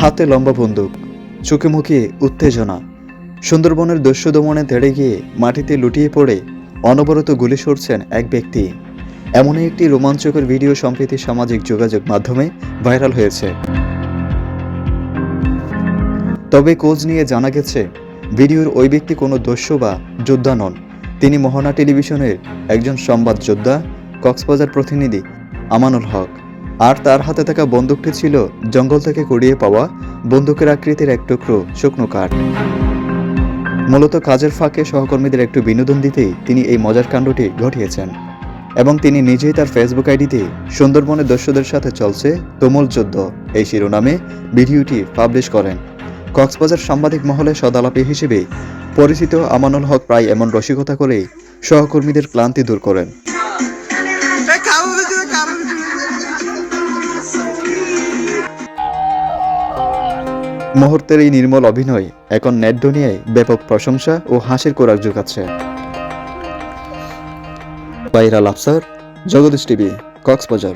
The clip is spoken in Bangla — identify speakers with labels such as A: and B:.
A: হাতে লম্বা বন্দুক, চোখে মুখে উত্তেজনা। সুন্দরবনের দস্যু দমনে তেড়ে গিয়ে মাটিতে লুটিয়ে পড়ে অনবরত গুলি ছুড়ছেন এক ব্যক্তি। এমনই একটি রোমাঞ্চকর ভিডিও সম্প্রতি সামাজিক যোগাযোগ মাধ্যমে ভাইরাল হয়েছে। তবে খোঁজ নিয়ে জানা গেছে, ভিডিওর ওই ব্যক্তি কোনো দস্যু বা যোদ্ধা নন। তিনি মোহনা টেলিভিশনের একজন সংবাদ যোদ্ধা, কক্সবাজার প্রতিনিধি আমানুল হক। আর তার হাতে থাকা বন্দুকটি ছিল জঙ্গল থেকে কুড়িয়ে পাওয়া বন্দুকের আকৃতির এক টুকরো শুকনো কাঠ। মূলত কাজের ফাঁকে সহকর্মীদের একটু বিনোদন দিতেই তিনি এই মজার কাণ্ডটি ঘটিয়েছেন এবং তিনি নিজেই তার ফেসবুক আইডিতে সুন্দরবনের দস্যুদের সাথে চলছে তুমুল যুদ্ধ এই শিরোনামে ভিডিওটি পাবলিশ করেন। কক্সবাজার সাংবাদিক মহলে সদালাপী হিসেবে পরিচিত আমানুল হক প্রায় এমন রসিকতা করেই সহকর্মীদের ক্লান্তি দূর করেন। মুহূর্তের এই নির্মল অভিনয় এখন নেট দুনিয়ায় ব্যাপক প্রশংসা ও হাসির খোরাক জোগাচ্ছে। Viral Afsar, Jagdish TV, Cox's Bazar.